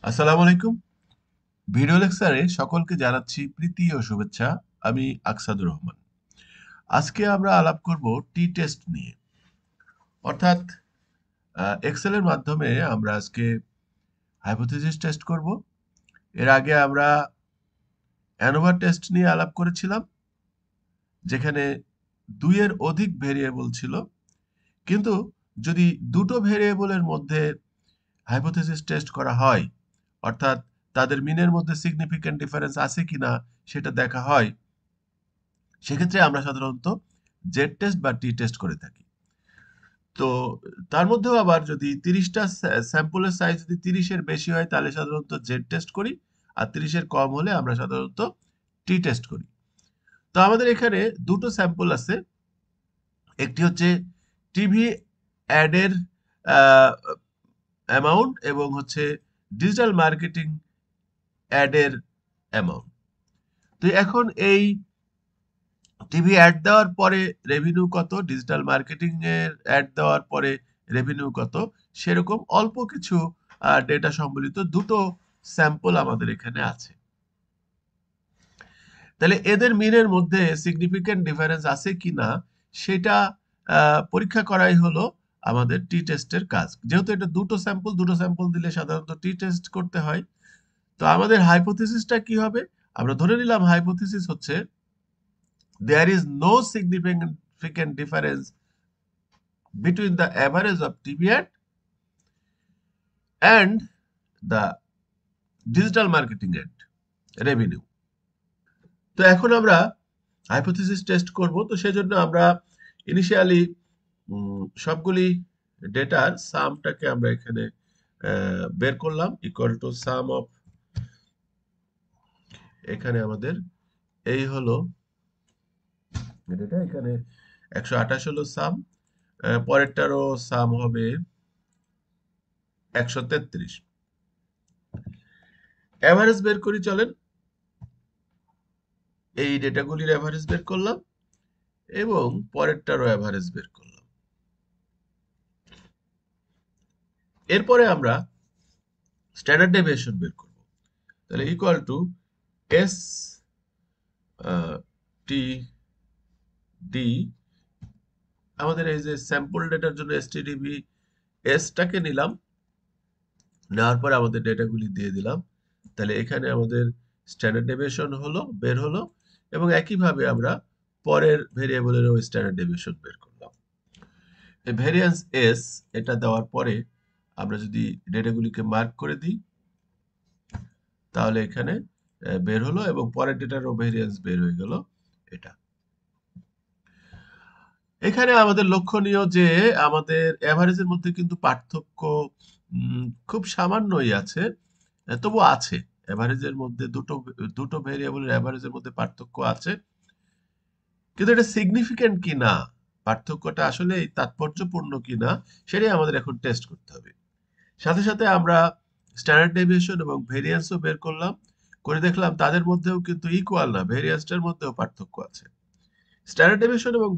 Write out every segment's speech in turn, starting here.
আসসালামু আলাইকুম। ভিডিও লেকচারে সকলকে জানাচ্ছি প্রীতি ও শুভেচ্ছা। আমি আকসাদুর রহমান। আজকে আমরা আলাপ করব টি টেস্ট নিয়ে। অর্থাৎ এক্সেলের মাধ্যমে আমরা আজকে হাইপোথিসিস টেস্ট করব। এর আগে আমরা অ্যানোভা টেস্ট নিয়ে আলাপ করেছিলাম, যেখানে দুইয়ের অধিক ভেরিয়েবল ছিল। কিন্তু যদি দুটো ভেরিয়েবলের মধ্যে হাইপোথিসিস টেস্ট করা হয়, অর্থাৎ তাদের মিনের মধ্যে সিগনিফিক্যান্ট ডিফারেন্স আছে কিনা সেটা দেখা হয়, সেক্ষেত্রে আমরা সাধারণত জেড টেস্ট বা টি টেস্ট করে থাকি। তো তার মধ্যেও আবার যদি 30টা স্যাম্পলের সাইজ যদি 30-এর বেশি হয় তাহলে সাধারণত জেড টেস্ট করি, আর 30-এর কম হলে আমরা সাধারণত টি টেস্ট করি। তো আমাদের এখানে দুটো স্যাম্পল আছে। একটি হচ্ছে টিভি অ্যাডের অ্যামাউন্ট এবং হচ্ছে ডিজিটাল মার্কেটিং অ্যাডের অ্যামাউন্ট। তো এখন এই টিভি অ্যাড দেওয়ার পরে রেভিনিউ কত, ডিজিটাল মার্কেটিং এর অ্যাড দেওয়ার পরে রেভিনিউ কত, সেরকম অল্প কিছু ডেটা সম্বলিত দুটো স্যাম্পল আমাদের এখানে আছে। তাহলে এদের মিনের মধ্যে সিগনিফিক্যান্ট ডিফারেন্স আছে কিনা সেটা পরীক্ষা করাই হলো আমাদের টি টেস্টের কাজ। যেহেতু এটা দুটো স্যাম্পল দিলে সাধারণত টি টেস্ট করতে হয়। তো আমাদের হাইপোথিসিসটা কি হবে? আমরা ধরে নিলাম হাইপোথিসিস হচ্ছে there is no significant difference between the average of TV ad and the digital marketing ad revenue. তো এখন আমরা হাইপোথিসিস টেস্ট করব। তো সেজন্য আমরা ইনিশিয়ালি সবগুলি ডেটার সামটাকে আমরা এখানে বের করলাম, ইকুয়াল টু সাম অফ, এখানে আমাদের এই হলো ডেটা, এখানে 128 হলো সাম, পরেরটারও সাম হবে 133। অ্যাভারেজ বের করি চলেন। এই ডেটাগুলির অ্যাভারেজ বের করলাম এবং পরেরটারও অ্যাভারেজ বের করলাম। এরপরে আমরা স্ট্যান্ডার্ড ডেভিয়েশন বের করব। তাহলে equal to S T D, আমাদের এই যে স্যাম্পল ডেটার জন্য এসটিডিবি এসটাকে নিলাম, নেওয়ার পরে আমাদের ডেটাগুলি দিয়ে দিলাম। তাহলে এখানে আমাদের স্ট্যান্ডার্ড ডেভিয়েশন হলো, বের হলো, এবং একইভাবে আমরা পরের ভেরিয়েবলেরও স্ট্যান্ডার্ড ডেভিয়েশন বের করলাম। এই ভেরিয়েন্স এস এটা দেওয়ার পরে আমরা যদি ডেটাগুলিকে মার্ক করে দিই তাহলে এখানে বের হলো এবং পরের ডেটারও ভেরিয়েন্স বের হয়ে গেল। এটা এখানে আমাদের লক্ষণীয় যে আমাদের এভারেজের মধ্যে কিন্তু পার্থক্য খুব সামান্যই আছে, তবু আছে। এভারেজের মধ্যে দুটো দুটো ভেরিয়েবলের এভারেজের মধ্যে পার্থক্য আছে, কিন্তু এটা সিগনিফিক্যান্ট কিনা, পার্থক্যটা আসলে তাৎপর্যপূর্ণ কিনা, সেটাই আমাদের এখন টেস্ট করতে হবে। সাথে সাথে আমরা স্ট্যান্ডার্ড ডেভিয়েশন এবং ভেরিয়েন্সও বের করলাম, করে দেখলাম তাদের মধ্যেও কিন্তু ইকুয়াল না, ভেরিয়েন্সটার মধ্যেও পার্থক্য আছে। স্ট্যান্ডার্ড ডেভিয়েশন এবং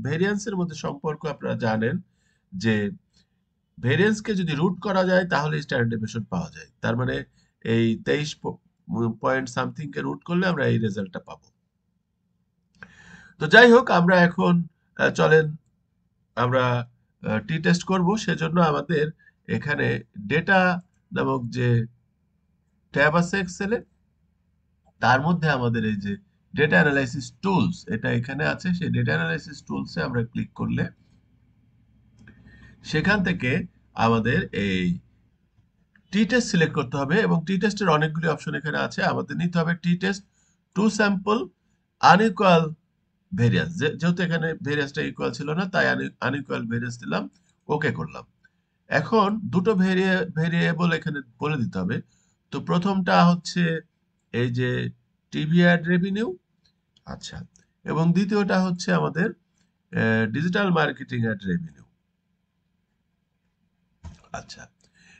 ভেরিয়েন্সের মধ্যে সম্পর্ক আপনারা জানেন যে ভেরিয়েন্সকে যদি রুট করা যায় তাহলে স্ট্যান্ডার্ড ডেভিয়েশন পাওয়া যায়। তার মানে এই 23 পয়েন্ট সামথিং কে রুট করলে আমরা এই রেজাল্টটা পাবো। তো যাই হোক, আমরা এখন চলেন আমরা টি টেস্ট করব। সেজন্য আমাদের এখানে ডেটা নামক যে ট্যাব আছে এক্সেলে, তার মধ্যে আমাদের এই যে ডেটা অ্যানালাইসিস টুলস এটা এখানে আছে। সেই ডেটা অ্যানালাইসিস টুলসে আমরা ক্লিক করলে সেখান থেকে আমাদের এই টি টেস্ট সিলেক্ট করতে হবে এবং টি টেস্টের অনেকগুলি অপশন এখানে আছে। আমাদের নিতে হবে t test two sample unequal variance. যেহেতু এখানে ভেরিয়েন্সটা ইকুয়াল ছিল না তাই আনইকুয়াল ভেরিয়েন্স দিলাম, ওকে করলাম। এখন দুটো ভেরিয়েবল এখানে বলে দিতে হবে। তো প্রথমটা হচ্ছে এই যে টিভি অ্যাড রেভিনিউ, আচ্ছা, এবং দ্বিতীয়টা হচ্ছে আমাদের ডিজিটাল মার্কেটিং অ্যাড রেভিনিউ। আচ্ছা,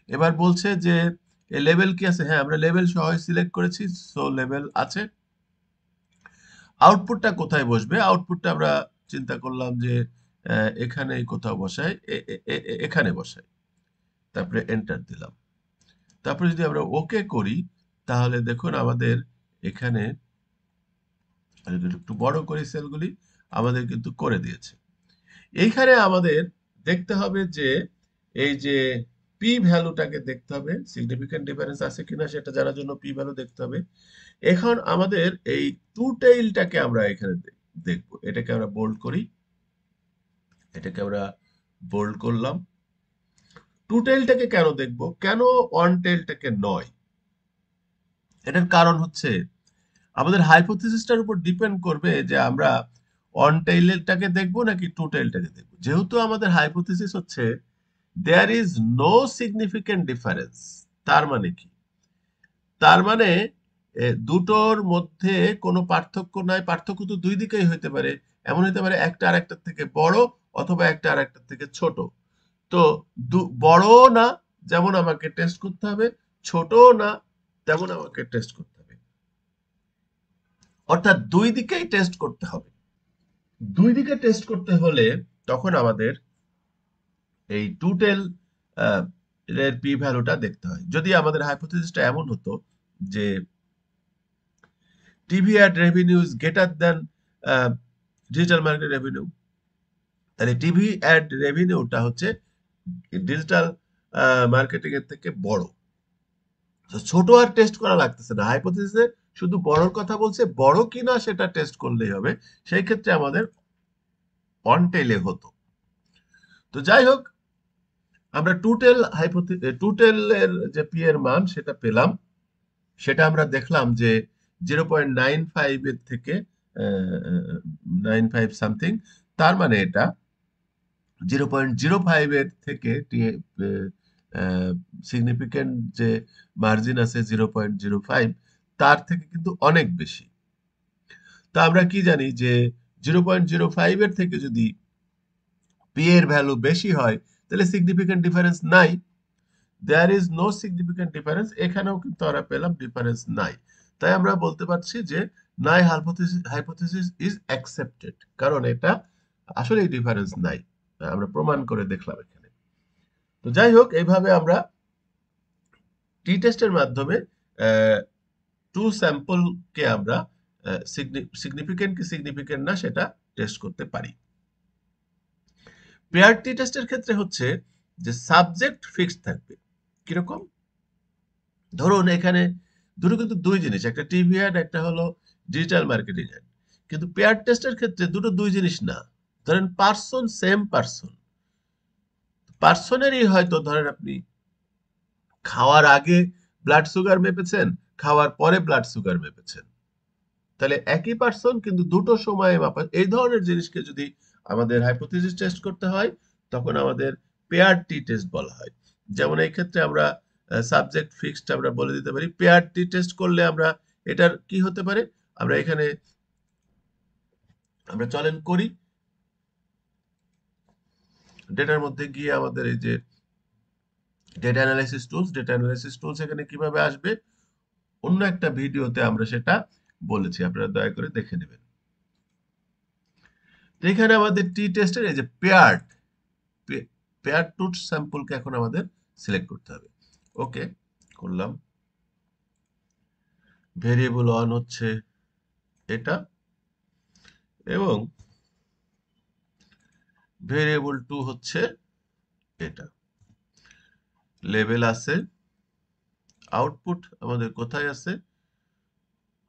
এবার বলছে যে লেভেল কি আছে? হ্যাঁ, আমরা লেভেল সহ সিলেক্ট করেছি, সো লেভেল আছে। আউটপুটটা কোথায় বসবে? আউটপুটটা আমরা চিন্তা করলাম যে এখানে কোথাও বসাই, এখানে বসাই, তারপরে এন্টার দিলাম। তারপরে যদি আমরা ওকে করি তাহলে দেখুন আমাদের এখানে একটু বড় করি সেলগুলি, আমাদের কিন্তু করে দিয়েছে। এইখানে আমাদের দেখতে হবে যে এই যে পি ভ্যালুটাকে দেখতে হবে, সিগনিফিক্যান্ট ডিফারেন্স আছে কিনা সেটা জানার জন্য পি ভ্যালু দেখতে হবে। এখন আমাদের এই টু টেইলটাকে আমরা এখানে দেখবো, এটাকে আমরা বোল্ড করি, এটাকে আমরা বোল্ড করলাম। টু টেইলটাকে কেন দেখবো, কেন ওয়ান টেইলটাকে নয়? এটার কারণ হচ্ছে আমাদের হাইপোথিসিসটার উপর ডিপেন্ড করবে যে আমরা ওয়ান টেইলটাকে দেখবো নাকি টু টেইলটাকে দেখবো। যেহেতু আমাদের হাইপোথিসিস হচ্ছে there is no significant difference, তার মানে কি? তার মানে দুটোর মধ্যে কোনো পার্থক্য নাই। পার্থক্য তো দুই দিকেই হইতে পারে, এমন হইতে পারে একটা আরেকটার থেকে বড় অথবা একটা আরেকটার থেকে ছোট। তো বড় না যেমন আমাকে টেস্ট করতে হবে, ছোট না তেমন আমাকে টেস্ট করতে হবে, অর্থাৎ দুই দিকেই টেস্ট করতে হবে। দুই দিকে টেস্ট করতে হলে তখন আমাদের এই টু টেল এর পি ভ্যালুটা দেখতে হয়। যদি আমাদের হাইপোথিসিসটা এমন হতো যে TV add revenue is greater than digital market revenue, তাহলে টিভি অ্যাড রেভিনিউটা হচ্ছে ডিজিটাল মার্কেটিং এর থেকে বড়। ছোট আর টেস্ট করা লাগতেছে না, হাইপোথিসিসে শুধু বড়র কথা বলছে, বড় কিনা সেটা টেস্ট করলেই হবে। সেই ক্ষেত্রে আমাদের অন টেলে হতো। তো যাই হোক, আমরা টু টেল এর যে পি এর মান সেটা পেলাম। সেটা আমরা দেখলাম যে 0.95 এর থেকে 95 সামথিং, তার মানে এটা 0.05 এর থেকে সিগনিফিকেন্ট যে মার্জিন আছে 0.05, তার থেকে কিন্তু অনেক বেশি। তা আমরা কি জানি যে 0.05 এর থেকে যদি পি এর ভ্যালু বেশি হয় তাহলে সিগনিফিকেন্ট ডিফারেন্স নাই। There is no significant difference, এখানেও কিন্তু আমরা পেলাম ডিফারেন্স নাই। তাই আমরা বলতে পারছি যে নাই হাইপোথিসিস ইজ অ্যাকসেপ্টেড, কারণ এটা আসলে ডিফারেন্স নাই, আমরা প্রমাণ করে দেখলাম এখানে। তো যাই হোক, এইভাবে আমরা টি টেস্টের মাধ্যমে টু স্যাম্পলকে আমরা সিগনিফিকেন্ট কি সিগনিফিকেন্ট না সেটা টেস্ট করতে পারি। পেয়ার টি টেস্টের ক্ষেত্রে হচ্ছে যে সাবজেক্ট ফিক্সড থাকবে। কিরকম? ধরুন এখানে দুটো কিন্তু দুই জিনিস, একটা টিভি অ্যাড, একটা হলো ডিজিটাল মার্কেটিং অ্যাড, কিন্তু পেয়ার টেস্টের ক্ষেত্রে দুটো দুই জিনিস না। ধরেন পার্সন সেম পার্সন, পার্সনেরই হয়তো ধরেন আপনি খাওয়ার আগে ব্লাড সুগার মেপেছেন, খাওয়ার পরে ব্লাড সুগার মেপেছেন, তাহলে একই পার্সন কিন্তু দুটো সময়ে মাপা। এই ধরনের জিনিসকে যদি আমাদের হাইপোথিসিস টেস্ট করতে হয় তখন আমাদের পেয়ার টি টেস্ট বলা হয়। যেমন এই ক্ষেত্রে আমরা সাবজেক্ট ফিক্সড আমরা বলে দিতে পারি। পেয়ার টি টেস্ট করলে আমরা এটার কি হতে পারে, আমরা এখানে আমরা চলেন করি, ডেটার মধ্যে গিয়ে আমাদের এই যে ডেটা অ্যানালাইসিস টুলস এখানে কিভাবে আসবে অন্য একটা ভিডিওতে আমরা সেটা বলেছি, আপনারা দয়া করে দেখে নেবেন। এখানে আমাদের টি টেস্টের এই যে পেয়ার টু স্যাম্পলকে এখন আমাদের সিলেক্ট করতে হবে। ওকে করলাম। ভেরিয়েবল 1 হচ্ছে এটা এবং ভেরিয়েবল 2 হচ্ছে এটা। লেভেল আছে, আউটপুট আমাদের কোথায় আছে?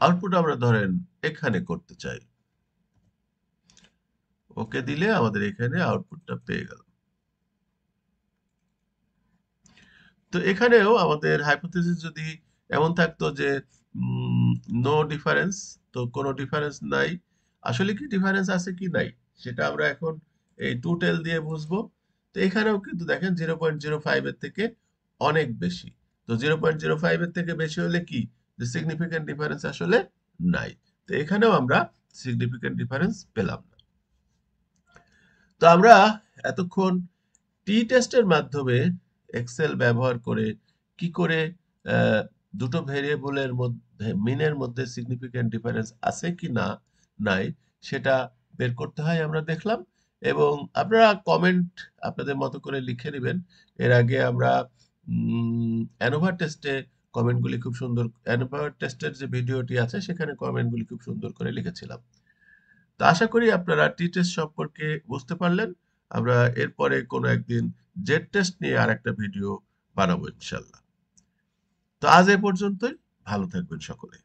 আউটপুট আমরা ধরেন এখানে করতে চাই। ওকে দিলে আমাদের এখানে আউটপুটটা পেয়ে গেল। তো এখানেও আমাদের হাইপোথিসিস যদি এমন থাকতো যে নো ডিফারেন্স, তো কোনো ডিফারেন্স নাই, আসলে কি ডিফারেন্স আছে কি নাই সেটা আমরা এখন এই টু টেল দিয়ে বুঝবো। তো এখানেও কিন্তু দেখেন 0.05 এর থেকে অনেক বেশি। তো 0.05 এর থেকে বেশি হলে কি, যে সিগনিফিকেন্ট ডিফারেন্স আসলে নাই। তো এখানেও আমরা সিগনিফিকেন্ট ডিফারেন্স পেলাম না। তো আমরা এতক্ষণ টি টেস্টের মাধ্যমে এক্সেল ব্যবহার করে কি করে দুটো ভেরিয়েবলের মধ্যে মিনের মধ্যে সিগনিফিক্যান্ট ডিফারেন্স আছে কি না নাই সেটা বের করতে হয় আমরা দেখলাম। এবং আপনারা কমেন্ট আপনাদের মতো করে লিখে নেবেন। এর আগে আমরা অ্যানোভা টেস্টে কমেন্টগুলি খুব সুন্দর, অ্যানোভা টেস্টের যে ভিডিওটি আছে সেখানে কমেন্টগুলি খুব সুন্দর করে লিখেছিলাম। তো আশা করি আপনারা টি টেস্ট সম্পর্কে বুঝতে পারলেন। আমরা এরপরে কোনো একদিন জেড টেস্ট নিয়ে আরেকটা ভিডিও বানাবো ইনশাল্লাহ। তো আজ এ পর্যন্তই। ভালো থাকবেন সকলে।